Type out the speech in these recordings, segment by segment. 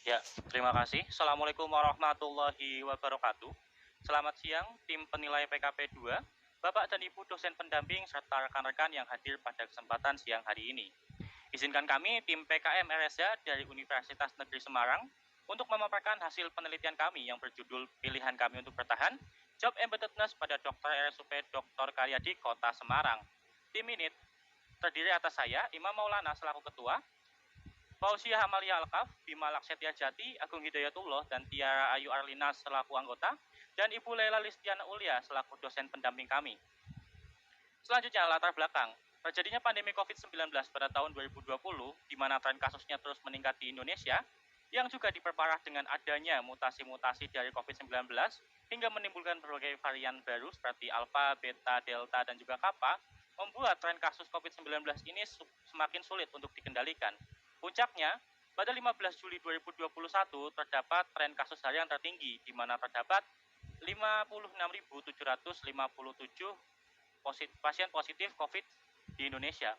Ya, terima kasih. Assalamualaikum warahmatullahi wabarakatuh. Selamat siang, tim penilai PKP 2, Bapak dan Ibu dosen pendamping serta rekan-rekan yang hadir pada kesempatan siang hari ini. Izinkan kami, tim PKM RSA dari Universitas Negeri Semarang, untuk memaparkan hasil penelitian kami yang berjudul Pilihan Kami untuk Bertahan, Job Embeddedness pada Dr. RSUP Dr. Karyadi, Kota Semarang. Tim ini terdiri atas saya, Imam Maulana selaku Ketua, Fauziah Amalia Alkaf, Bima Laksetia Jati, Agung Hidayatullah, dan Tiara Ayu Arlina selaku anggota, dan Ibu Lela Listiana Ulia selaku dosen pendamping kami. Selanjutnya, latar belakang. Terjadinya pandemi COVID-19 pada tahun 2020, di mana tren kasusnya terus meningkat di Indonesia, yang juga diperparah dengan adanya mutasi-mutasi dari COVID-19, hingga menimbulkan berbagai varian baru seperti Alpha, Beta, Delta, dan juga Kappa, membuat tren kasus COVID-19 ini semakin sulit untuk dikendalikan. Puncaknya, pada 15 Juli 2021 terdapat tren kasus harian tertinggi, di mana terdapat 56.757 pasien positif COVID di Indonesia.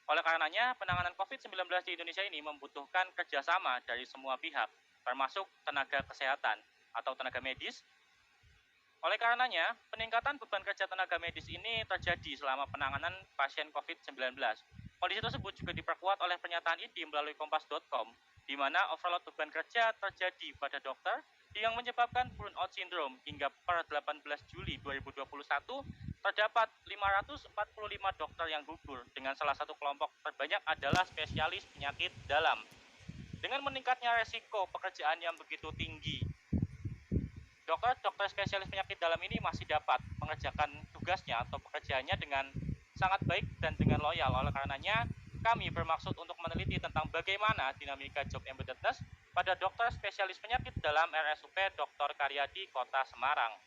Oleh karenanya, penanganan COVID-19 di Indonesia ini membutuhkan kerjasama dari semua pihak, termasuk tenaga kesehatan atau tenaga medis. Oleh karenanya, peningkatan beban kerja tenaga medis ini terjadi selama penanganan pasien COVID-19. Kondisi tersebut juga diperkuat oleh pernyataan IDI melalui kompas.com, di mana overload beban kerja terjadi pada dokter yang menyebabkan burnout syndrome. Hingga per 18 Juli 2021, terdapat 545 dokter yang gugur, dengan salah satu kelompok terbanyak adalah spesialis penyakit dalam. Dengan meningkatnya resiko pekerjaan yang begitu tinggi, dokter spesialis penyakit dalam ini masih dapat mengerjakan tugasnya atau pekerjaannya dengan sangat baik dan dengan loyal. Oleh karenanya, kami bermaksud untuk meneliti tentang bagaimana dinamika job embeddedness pada dokter spesialis penyakit dalam RSUP Dr. Karyadi, Kota Semarang.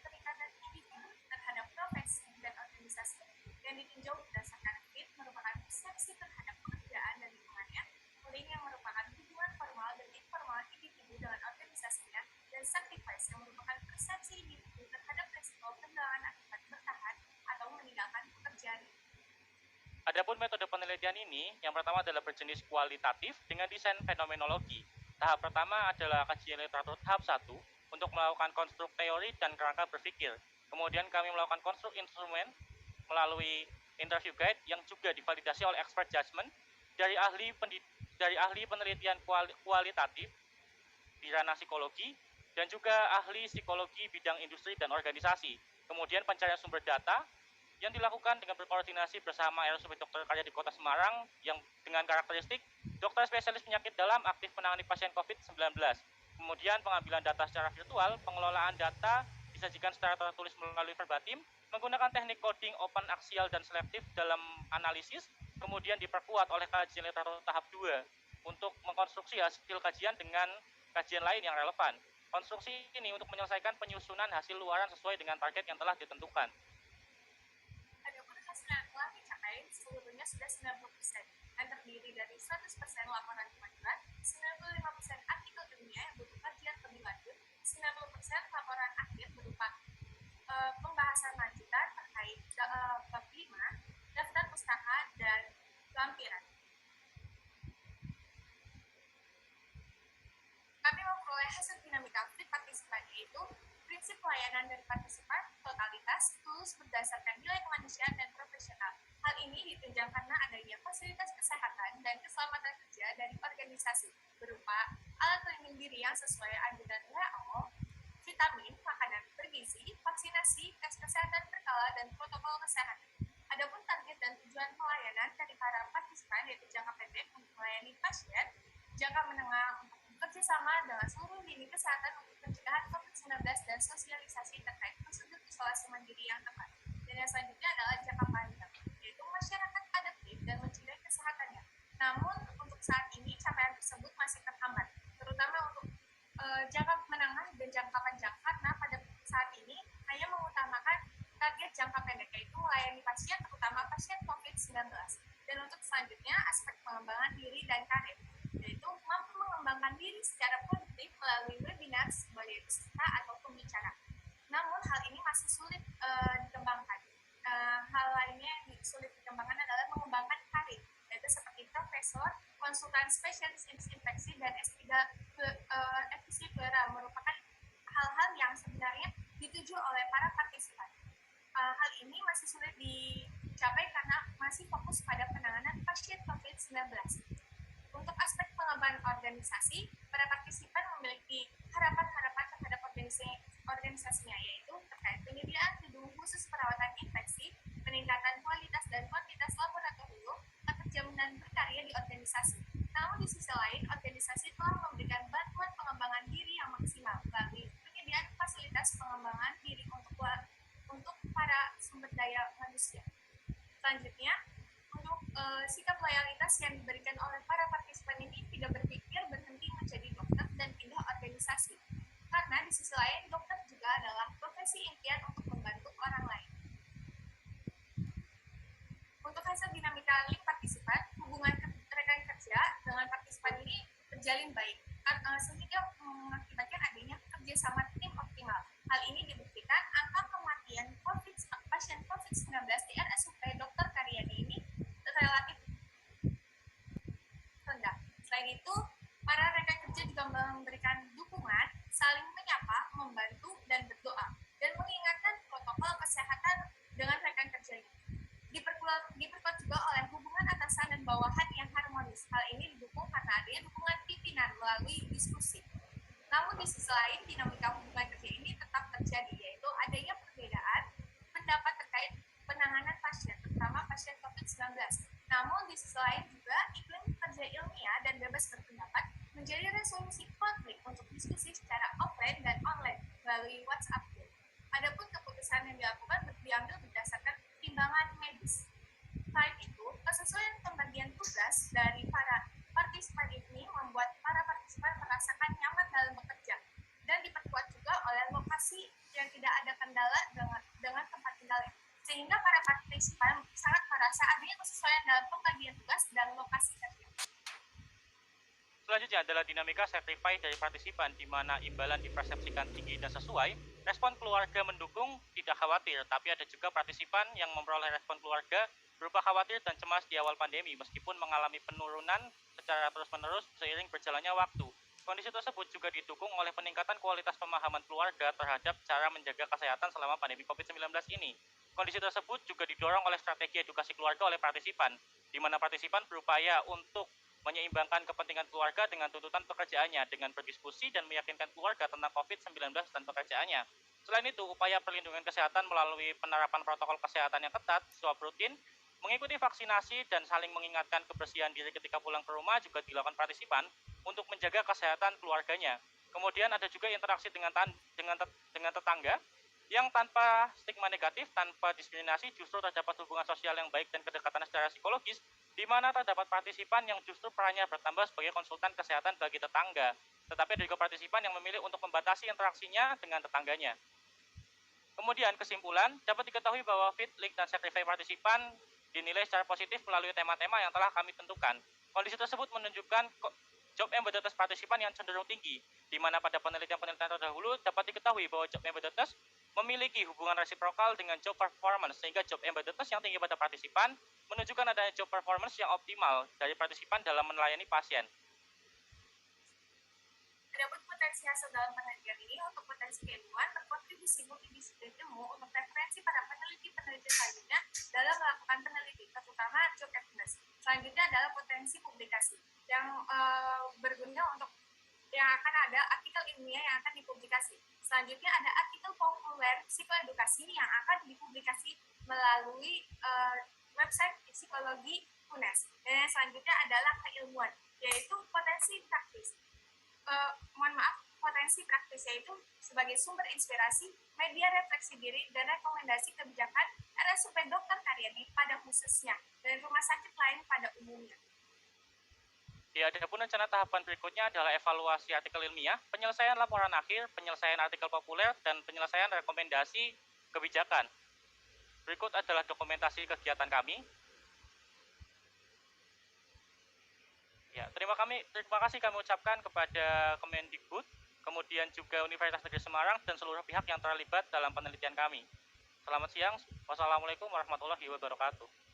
Peningkatan individu terhadap profesi dan organisasi yang ditinjau berdasarkan fit merupakan persepsi terhadap pekerjaan dan lingkungannya, link yang merupakan hubungan formal dan informal individu dengan organisasinya, dan sacrifice yang merupakan persepsi individu terhadap resiko kehilangan akibat bertahan atau meninggalkan pekerjaan. Adapun metode penelitian ini, yang pertama adalah berjenis kualitatif dengan desain fenomenologi. Tahap pertama adalah kajian literatur tahap 1 untuk melakukan konstruk teori dan kerangka berpikir. Kemudian kami melakukan konstruk instrumen melalui interview guide yang juga divalidasi oleh expert judgment dari ahli penelitian kualitatif di ranah psikologi dan juga ahli psikologi bidang industri dan organisasi. Kemudian pencarian sumber data yang dilakukan dengan berkoordinasi bersama RSUP Dr. Karyadi Kota Semarang yang dengan karakteristik dokter spesialis penyakit dalam aktif menangani pasien COVID-19. Kemudian pengambilan data secara virtual, pengelolaan data disajikan secara tertulis melalui verbatim, menggunakan teknik coding open axial dan selektif dalam analisis, kemudian diperkuat oleh kajian literatur tahap 2 untuk mengkonstruksi hasil kajian dengan kajian lain yang relevan. Konstruksi ini untuk menyelesaikan penyusunan hasil luaran sesuai dengan target yang telah ditentukan. Adapun hasil yang telah dicapai seluruhnya sudah 90%, yang terdiri dari 100% laporan kemajuan, 95% artikel ilmiah yang butuh kajian lebih lanjut, 90% laporan akhir berupa pembahasan lanjutan terkait bab 5, daftar pustaka, dan lampiran. Kami memperoleh hasil dinamika fit partisipan, yaitu prinsip pelayanan dari partisipan, totalitas, tulus berdasarkan nilai kemanusiaan dan profesional. Hal ini ditunjang karena adanya fasilitas kesehatan dan keselamatan kerja dari organisasi berupa alat pelindung diri yang sesuai anjuran WHO, vitamin, makanan bergizi, vaksinasi, tes kesehatan berkala, dan protokol kesehatan. Adapun target dan tujuan pelayanan dari para partisipan yaitu jangka pendek untuk melayani pasien, jangka menengah untuk bekerjasama dengan seluruh lini kesehatan untuk pencegahan COVID-19 dan sosialisasi terkait prosedur isolasi mandiri yang tepat. Dan yang selanjutnya adalah jangka panjang, yaitu masyarakat adaptif dan mencintai kesehatannya. Namun untuk saat ini capaian tersebut masih terhambat, terutama untuk jangka menengah dan jangka panjang, karena pada saat ini hanya mengutamakan target jangka pendek, yaitu melayani pasien, terutama pasien COVID-19. Dan untuk selanjutnya aspek pengembangan diri dan karir, yaitu mampu mengembangkan diri secara produktif melalui webinar sebagai peserta atau pembicara. Namun hal ini masih sulit dikembangkan. Hal lainnya yang sulit dikembangkan adalah mengembangkan karir, yaitu seperti konsultan spesialis infeksi, dan S3 Fisiopera merupakan hal-hal yang sebenarnya dituju oleh para partisipan. Hal ini masih sulit dicapai karena masih fokus pada penanganan pasien COVID-19. Untuk aspek pengembangan organisasi, para partisipan memiliki harapan-harapan terhadap organisasinya, yaitu terkait penyediaan gedung khusus perawatan infeksi, peningkatan kualitas dan kuantitas laboratorium, atau jaminan berkarya di organisasi. Namun di sisi lain, organisasi telah memberikan bantuan pengembangan diri yang maksimal melalui penyediaan fasilitas pengembangan diri untuk para sumber daya manusia. Selanjutnya, untuk sikap loyalitas yang diberikan oleh para partisipan ini tidak berpikir berhenti menjadi dokter dan pindah organisasi. Karena di sisi lain, dokter juga adalah profesi impian untuk membantu orang lain. Untuk hasil dinamika link partisipan, hubungan rekan kerja dengan partisipan ini terjalin baik, sehingga mengakibatkan adanya kerjasama tim optimal. Hal ini dibuktikan angka kematian pasien COVID-19 di RSUP Dr. Karyadi ini relatif rendah. Selain itu, para rekan kerja juga memberikan dukungan, saling menyapa, membantu, dan berdoa, dan mengingatkan protokol kesehatan dengan rekan kerjanya. Diperkuat juga oleh hubungan atasan dan bawahan yang harmonis. Hal ini didukung karena adanya dukungan pimpinan melalui diskusi. Namun di sisi lain, dinamika hubungan kerja ini tetap terjadi, yaitu adanya perbedaan pendapat terkait penanganan pasien, terutama pasien COVID-19. Namun di sisi lain juga, iklim kerja ilmiah dan bebas berpendapat menjadi resolusi konflik untuk diskusi secara offline dan online melalui WhatsApp group. Adapun keputusan yang diambil berdasarkan timbangan medis. Selain itu, kesesuaian pembagian tugas dari para partisipan ini membuat para partisipan merasakan nyaman dalam bekerja, dan diperkuat juga oleh lokasi yang tidak ada kendala dengan tempat tinggalnya, sehingga para partisipan sangat merasa adanya kesesuaian dalam pembagian tugas dan lokasi kerja. Selanjutnya adalah dinamika certified dari partisipan, di mana imbalan dipersepsikan tinggi dan sesuai, respon keluarga mendukung, tidak khawatir, tapi ada juga partisipan yang memperoleh respon keluarga berupa khawatir dan cemas di awal pandemi, meskipun mengalami penurunan secara terus-menerus seiring berjalannya waktu. Kondisi tersebut juga didukung oleh peningkatan kualitas pemahaman keluarga terhadap cara menjaga kesehatan selama pandemi COVID-19 ini. Kondisi tersebut juga didorong oleh strategi edukasi keluarga oleh partisipan, di mana partisipan berupaya untuk menyeimbangkan kepentingan keluarga dengan tuntutan pekerjaannya dengan berdiskusi dan meyakinkan keluarga tentang COVID-19 dan pekerjaannya. Selain itu, upaya perlindungan kesehatan melalui penerapan protokol kesehatan yang ketat, swab rutin, mengikuti vaksinasi, dan saling mengingatkan kebersihan diri ketika pulang ke rumah juga dilakukan partisipan untuk menjaga kesehatan keluarganya. Kemudian ada juga interaksi dengan tetangga yang tanpa stigma negatif, tanpa diskriminasi, justru terdapat hubungan sosial yang baik dan kedekatan secara psikologis, di mana terdapat partisipan yang justru perannya bertambah sebagai konsultan kesehatan bagi tetangga. Tetapi ada juga partisipan yang memilih untuk membatasi interaksinya dengan tetangganya. Kemudian kesimpulan, dapat diketahui bahwa fit, link, dan certified partisipan dinilai secara positif melalui tema-tema yang telah kami tentukan. Kondisi tersebut menunjukkan job embedded test partisipan yang cenderung tinggi, di mana pada penelitian-penelitian terdahulu dapat diketahui bahwa job embedded test memiliki hubungan resiprokal dengan job performance, sehingga job embedded test yang tinggi pada partisipan menunjukkan adanya job performance yang optimal dari partisipan dalam melayani pasien. Adapun potensi hasil dalam penelitian ini untuk potensi keilmuan berkontribusi multidisiplin ilmu untuk referensi para peneliti-peneliti selanjutnya dalam melakukan penelitian, terutama job evidence. Selanjutnya adalah potensi publikasi yang berguna untuk yang akan ada artikel ilmiah yang akan dipublikasi. Selanjutnya ada artikel populer psikoedukasi yang akan dipublikasi melalui website psikologi UNES. Dan yang selanjutnya adalah keilmuan, yaitu potensi praktis. Potensi praktis yaitu sebagai sumber inspirasi, media refleksi diri, dan rekomendasi kebijakan RSUP Dr. Karyadi pada khususnya, dan rumah sakit lain pada umumnya. Adapun rencana tahapan berikutnya adalah evaluasi artikel ilmiah, penyelesaian laporan akhir, penyelesaian artikel populer, dan penyelesaian rekomendasi kebijakan. Berikut adalah dokumentasi kegiatan kami. Terima kasih kami ucapkan kepada Kemendikbud, kemudian juga Universitas Negeri Semarang, dan seluruh pihak yang terlibat dalam penelitian kami. Selamat siang. Wassalamualaikum warahmatullahi wabarakatuh.